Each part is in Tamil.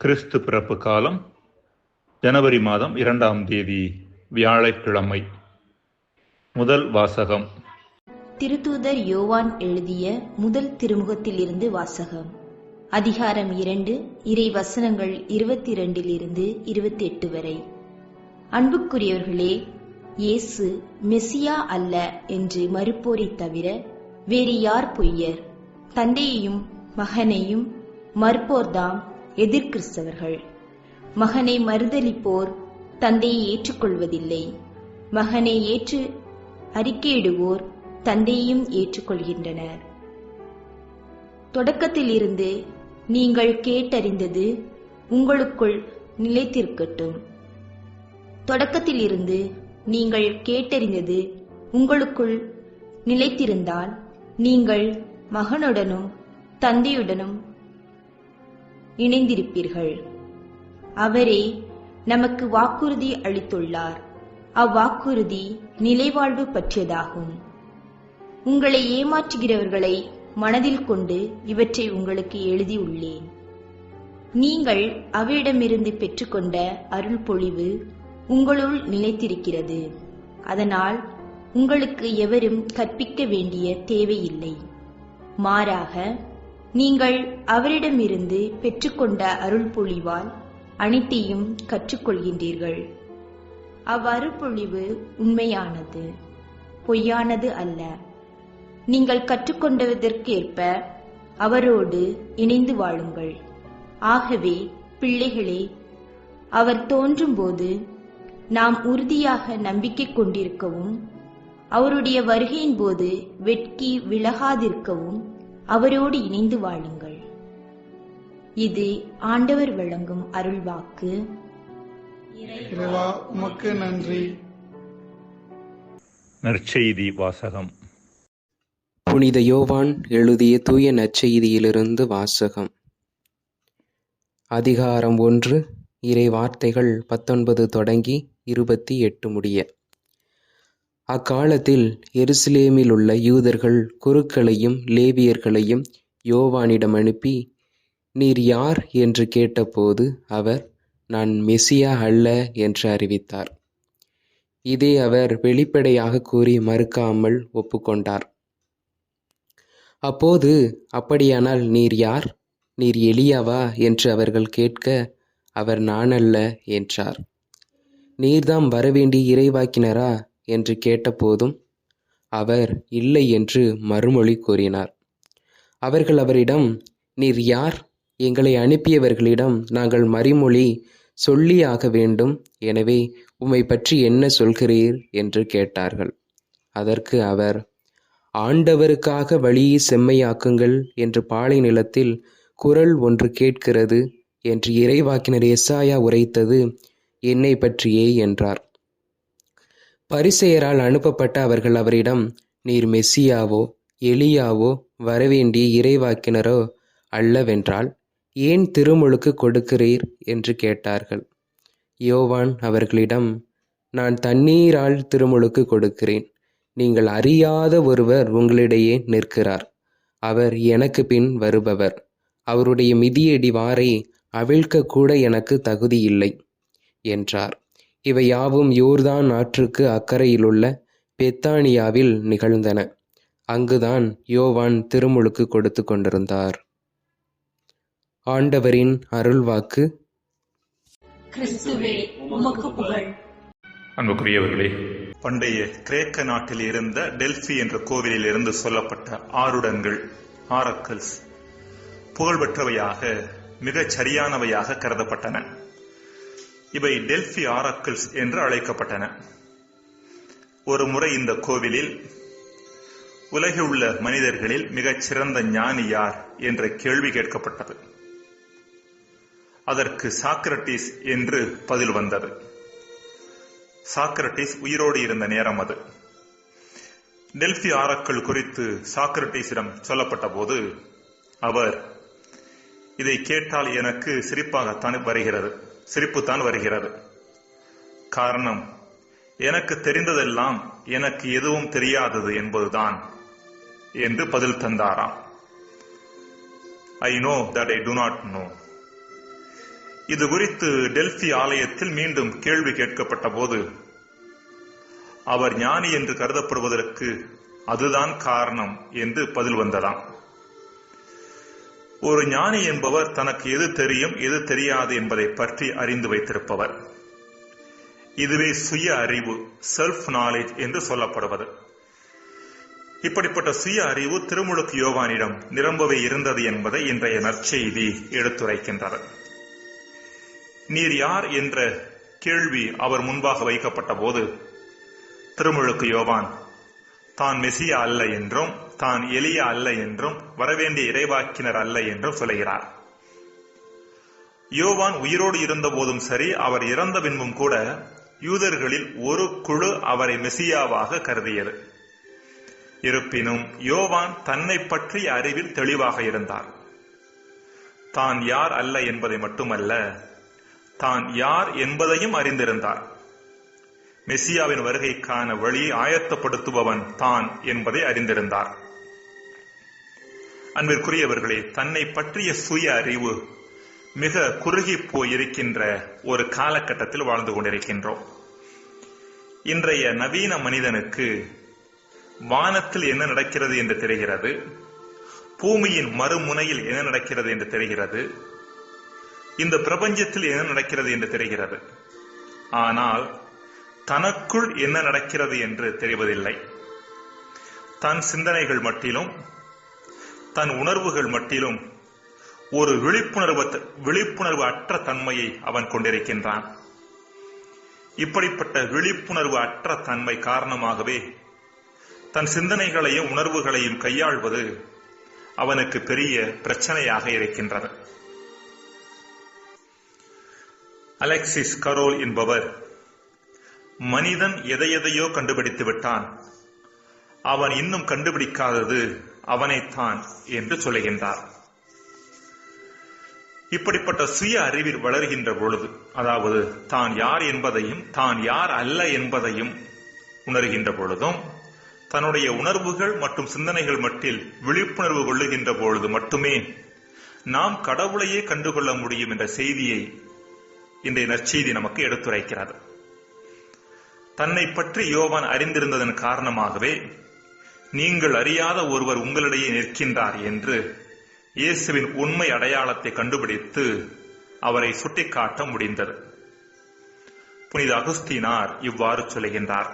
கிறிஸ்து பிறப்பு காலம் ஜனவரி மாதம் 2ஆம் தேதி வியாழக்கிழமை. முதல் வாசகம். திருத்தூதர் யோவான் எழுதிய முதல் திருமுகத்திலிருந்து வாசகம். அதிகாரம் 2, இறை வசனங்கள் 22 28 வரை. அன்புக்குரியவர்களே, இயேசு மெசியா அல்ல என்று மறுப்போரை தவிர வேறு யார் பொய்யர்? தந்தையையும் மகனையும் மறுப்போர்தாம் எதிர்கிறிஸ்தவர்கள். மகனை மறுதலிப்போர் தந்தையை ஏற்றுக்கொள்வதில்லை. மகனை ஏற்று அறிக்கையிடுவோர் தந்தையையும் ஏற்றுக்கொள்கின்றனர். தொடக்கத்திலிருந்து நீங்கள் கேட்டறிந்தது உங்களுக்குள் நிலைத்திருக்கட்டும். தொடக்கத்திலிருந்து நீங்கள் கேட்டறிந்தது உங்களுக்குள் நிலைத்திருந்தால் நீங்கள் மகனுடனும் தந்தையுடனும் இணைந்திருப்பீர்கள். அவரே நமக்கு வாக்குறுதி அளித்துள்ளார். அவ்வாக்குறுதி நிலைவாழ்வு பற்றியதாகும். உங்களை ஏமாற்றுகிறவர்களை மனதில் கொண்டு இவற்றை உங்களுக்கு எழுதியுள்ளேன். நீங்கள் அவரிடமிருந்து பெற்றுக்கொண்ட அருள் பொழிவு உங்களுள் நிலைத்திருக்கிறது. அதனால் உங்களுக்கு எவரும் கற்பிக்க வேண்டிய தேவையில்லை. மாறாக நீங்கள் அவரிடமிருந்து பெற்றுக்கொண்ட அருள் பொழிவால் அனைத்தையும் கற்றுக்கொள்கின்றீர்கள். அவ்வருள்பொழிவு உண்மையானது, பொய்யானது அல்ல. நீங்கள் கற்றுக்கொண்டதற்கேற்ப அவரோடு இணைந்து வாழுங்கள். ஆகவே பிள்ளைகளே, அவர் தோன்றும்போது நாம் உறுதியாக நம்பிக்கை கொண்டிருக்கவும் அவருடைய வருகையின் போது வெட்கி விலகாதிருக்கவும் அவரோடு இணைந்து வாழுங்கள். இது ஆண்டவர் வழங்கும் அருள்வாக்கு. இறைவா, உமக்கு நன்றி. நற்செய்தி வாசகம். புனித யோவான் எழுதிய தூய நற்செய்தியிலிருந்து வாசகம். அதிகாரம் 1, இறை வார்த்தைகள் 19 தொடங்கி 28 முடிய. அக்காலத்தில் எருசலேமில் உள்ள யூதர்கள் குருக்களையும் லேவியர்களையும் யோவானிடம் அனுப்பி, நீர் யார் என்று கேட்டபோது அவர், நான் மெசியா அல்ல என்று அறிவித்தார். இதை அவர் வெளிப்படையாக கூறி மறுக்காமல் ஒப்புக்கொண்டார். அப்போது, அப்படியானால் நீர் யார்? நீர் எலியாவா என்று அவர்கள் கேட்க, அவர் நான் அல்ல என்றார். நீர்தாம் வரவேண்டிய இறைவாக்கினரா என்று கேட்டபோதும் அவர் இல்லை என்று மறுமொழி கூறினார். அவர்கள் அவரிடம், நீர் யார்? எங்களை அனுப்பியவர்களிடம் நாங்கள் மறுமொழி சொல்லியாக வேண்டும். எனவே உம்மை பற்றி என்ன சொல்கிறீர் என்று கேட்டார்கள். அதற்கு அவர், ஆண்டவருக்காக வழியை செம்மையாக்குங்கள் என்று பாலை நிலத்தில் குரல் ஒன்று கேட்கிறது என்று இறைவாக்கினர் எசாயா உரைத்தது என்னை பற்றியே என்றார். பரிசேயரால் அனுப்பப்பட்ட அவர்கள் அவரிடம், நீர் மெசியாவோ எலியாவோ வரவேண்டிய இறைவாக்கினரோ அல்லவென்றால் ஏன் திருமுழுக்கு கொடுக்கிறீர் என்று கேட்டார்கள். யோவான் அவர்களிடம், நான் தண்ணீரால் திருமுழுக்கு கொடுக்கிறேன். நீங்கள் அறியாத ஒருவர் உங்களிடையே நிற்கிறார். அவர் எனக்கு பின் வருபவர். அவருடைய மிதியடி வாரை அவிழ்க்க கூட எனக்கு தகுதியில்லை என்றார். இவை யாவும் யோர்தான் ஆற்றுக்கு அக்கறையிலுள்ள பெத்தானியாவில் நிகழ்ந்தன. அங்குதான் யோவான் திருமுழுக்கு கொடுத்து கொண்டிருந்தார். ஆண்டவரின் அருள்வாக்கு. கிறிஸ்துவே, உமக்கு புகழ். அன்புக்குரியவர்களே, பண்டைய கிரேக்க நாட்டில் இருந்த டெல்பி என்ற கோவிலில் இருந்து சொல்லப்பட்ட ஆருடங்கள், ஆரக்கல்ஸ் புகழ்பெற்றவையாக, மிகச் சரியானவையாக கருதப்பட்டன. இவை டெல்பி ஆரக்கிள்ஸ் என்று அழைக்கப்பட்டன. ஒரு முறை இந்த கோவிலில் உலகில் உள்ள மனிதர்களில் மிகச் சிறந்த ஞானி யார் என்ற கேள்வி கேட்கப்பட்டது. அதற்கு சாக்ரட்டிஸ் என்று பதில் வந்தது. சாக்ரட்டிஸ் உயிரோடு இருந்த நேரம் அது. டெல்பி ஆரக்கிள் குறித்து சாக்ரட்டிஸிடம் சொல்லப்பட்ட போது அவர், இதை கேட்டால் எனக்கு சிரிப்புத்தான் வருகிறது. காரணம், எனக்கு தெரிந்ததெல்லாம் எனக்கு எதுவும் தெரியாதது என்பதுதான் என்று பதில் தந்தாராம். I know that I do not know. இது குறித்து டெல்பி ஆலயத்தில் மீண்டும் கேள்வி கேட்கப்பட்ட போது அவர் ஞானி என்று கருதப்படுவதற்கு அதுதான் காரணம் என்று பதில் வந்ததாம். ஒரு ஞானி என்பவர் தனக்கு எது தெரியும் எது தெரியாது என்பதை பற்றி அறிந்து வைத்திருப்பவர். இதுவே சுய அறிவு, செல்ஃப் நாலேஜ் என்று சொல்லப்படுவது. இப்படிப்பட்ட சுய அறிவு திருமுழுக்கு யோவானிடம் நிரம்பவே இருந்தது என்பதை இன்றைய நற்செய்தி எடுத்துரைக்கின்றது. நீர் யார் என்ற கேள்வி அவர் முன்பாக வைக்கப்பட்ட போது திருமுழுக்கு யோவான் தான் மெசியா அல்ல என்றும் தான் எலியா அல்ல என்றும் வரவேண்டிய இறைவாக்கினர் அல்ல என்றும் சொல்கிறார். யோவான் உயிரோடு இருந்த போதும் சரி, அவர் இறந்த பின்பும் கூட யூதர்களில் ஒரு குழு அவரை மெசியாவாக கருதியது. இருப்பினும் யோவான் தன்னை பற்றிய அறிவில் தெளிவாக இருந்தார். தான் யார் அல்ல என்பதை மட்டுமல்ல, தான் யார் என்பதையும் அறிந்திருந்தார். மெசியாவின் வருகைக்கான வழியை ஆயத்தப்படுத்துபவன் தான் என்பதை அறிந்திருந்தார். அன்பிற்குரியவர்களே, தன்னை பற்றிய சுய அறிவு மிக குறுகி போயிருக்கின்ற ஒரு காலகட்டத்தில் வாழ்ந்து கொண்டிருக்கின்றோம். இன்றைய நவீன மனிதனுக்கு வானத்தில் என்ன நடக்கிறது என்று தெரிகிறது, பூமியின் மறுமுனையில் என்ன நடக்கிறது என்று தெரிகிறது, இந்த பிரபஞ்சத்தில் என்ன நடக்கிறது என்று தெரிகிறது. ஆனால் தனக்குள் என்ன நடக்கிறது என்று தெரிவதில்லை. தன் சிந்தனைகள் மட்டிலும் தன் உணர்வுகள் மட்டிலும் ஒரு விழிப்புணர்வு அற்ற தன்மையை அவன் கொண்டிருக்கின்றான். இப்படிப்பட்ட விழிப்புணர்வு அற்ற தன்மை காரணமாகவே தன் சிந்தனைகளையும் உணர்வுகளையும் கையாள்வது அவனுக்கு பெரிய பிரச்சனையாக இருக்கின்றது. அலெக்சிஸ் கரோல் என்பவர் மனிதன் எதையெதையோ கண்டுபிடித்து விட்டான், அவன் இன்னும் கண்டுபிடிக்காதது அவனைத்தான் என்று சொல்லுகின்றார். இப்படிப்பட்ட சுய அறிவில் வளர்கின்ற பொழுது, அதாவது தான் யார் என்பதையும் தான் யார் அல்ல என்பதையும் உணர்கின்ற பொழுதும், தன்னுடைய உணர்வுகள் மற்றும் சிந்தனைகள் மட்டில் விழிப்புணர்வு கொள்ளுகின்ற பொழுது மட்டுமே நாம் கடவுளையே கண்டுகொள்ள முடியும் என்ற செய்தியை இன்றைய நற்செய்தி நமக்கு எடுத்துரைக்கிறது. தன்னை பற்றி யோவான் அறிந்திருந்ததன் காரணமாகவே நீங்கள் அறியாத ஒருவர் உங்களிடையே நிற்கின்றார் என்று இயேசுவின் உண்மை அடையாளத்தை கண்டுபிடித்து அவரை சுட்டிக்காட்ட முடிந்தது. புனித அகுஸ்தீனார் இவ்வாறு சொல்லுகின்றார்: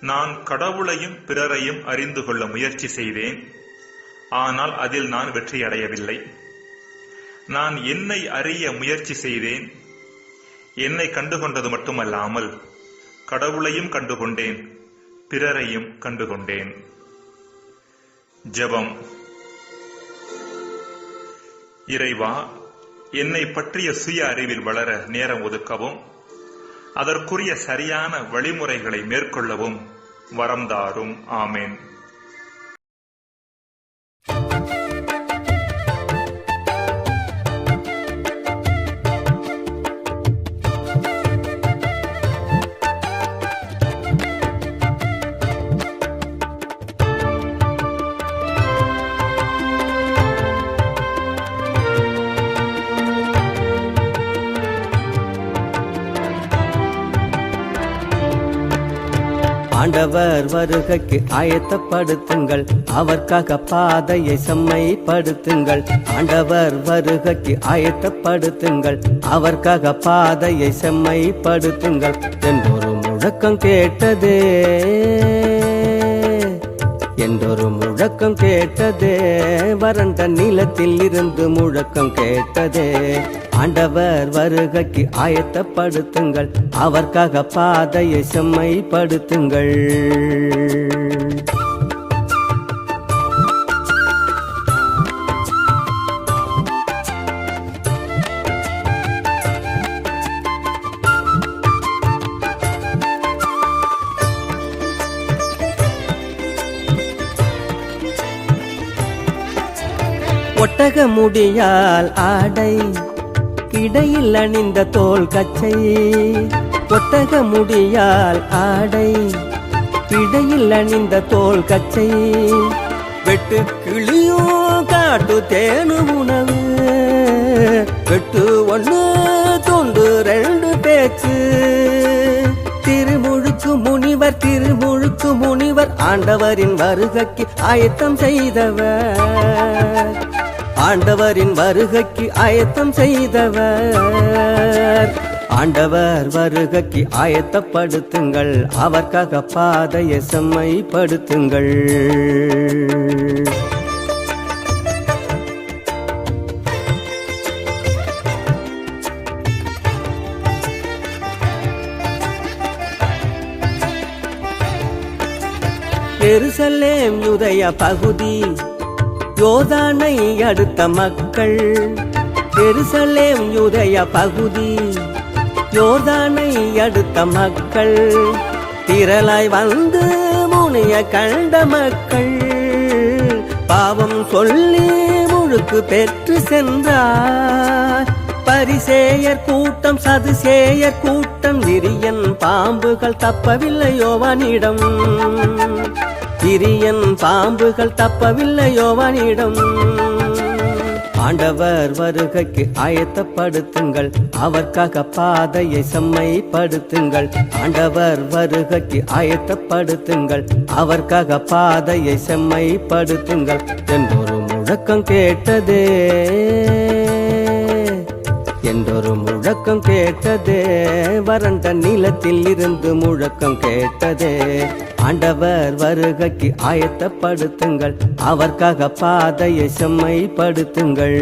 நான் கடவுளையும் பிறரையும் அறிந்து கொள்ள முயற்சி செய்தேன், ஆனால் அதில் நான் வெற்றியடையவில்லை. நான் என்னை அறிய முயற்சி செய்தேன், என்னை கண்டுகொண்டது மட்டுமல்லாமல் கடவுளையும் கண்டுகொண்டேன், பிறரையும் கண்டுகொண்டேன். ஜெபம். இறைவா, என்னை பற்றிய சுய அறிவில் வளர நேரம் ஒதுக்கவும், அதற்குரிய சரியான வழிமுறைகளை மேற்கொள்ளவும் வரம் தாரும். ஆமேன். ஆண்டவர் வருகைக்கு ஆயத்தப்படுத்துங்கள், அவர்க்காக பாதையை செம்மைப்படுத்துங்கள். ஆண்டவர் வருகைக்கு ஆயத்தப்படுத்துங்கள், அவர்க்காக பாதையை செம்மைப்படுத்துங்கள் என்றொரு முழக்கம் கேட்டதே, என்றொரு முழக்கம் கேட்டதே, வறண்ட நிலத்தில் இருந்து முழக்கம் கேட்டதே. ஆண்டவர் வருகைக்கு ஆயத்தப்படுத்துங்கள், அவர்க்காக பாதையை செம்மைப்படுத்துங்கள். ஒட்டக முடியால் ஆடை, இடையில் அணிந்த தோல் கச்சை. ஒட்டக முடியால் ஆடை, இடையில் அணிந்த தோல் கச்சை. வெட்டு கிளியோ காட்டு தேனு உணவு, வெட்டு ஒண்ணு துண்டு ரெண்டு பேச்சு. திருமுழுக்கு முனிவர் ஆண்டவரின் வருகைக்கு ஆயத்தம் செய்தவர். ஆண்டவரின் வருகைக்கு ஆயத்தம் செய்தவர். ஆண்டவர் வருகைக்கு ஆயத்தப்படுத்துங்கள், அவர்க்காக பாதையை செம்மைப்படுத்துங்கள். எருசலேம் யூதேய பகுதி, யோர்தானை அடுத்த மக்கள். எருசலேம் யூதேய பகுதி, யோர்தானை அடுத்த மக்கள். திரளாய் வந்து முனிய கண்ட மக்கள். பாவம் சொல்லி முழுக்கு பெற்று சென்றார். பரிசேயர் கூட்டம் சதுசேயர் கூட்டம், விரியன் பாம்புகள் தப்பவில்லை யோவானிடம். விரியன் பாம்புகள் தப்பவில்லை யோவானிடம். ஆண்டவர் வருகைக்கு ஆயத்தப்படுத்துங்கள், அவர்க்காக பாதையை செம்மைப்படுத்துங்கள். ஆண்டவர் வருகைக்கு ஆயத்தப்படுத்துங்கள், அவர்க்காக பாதையை செம்மைப்படுத்துங்கள் என்றொரு முழக்கம் கேட்டதே. என்றொரு முழக்கம் கேட்டதே, வறண்ட நிலத்தில் இருந்து முழக்கம் கேட்டதே. ஆண்டவர் வருகைக்கு ஆயத்தப்படுத்துங்கள், அவர்க்காக பாதையை செம்மைப்படுத்துங்கள்.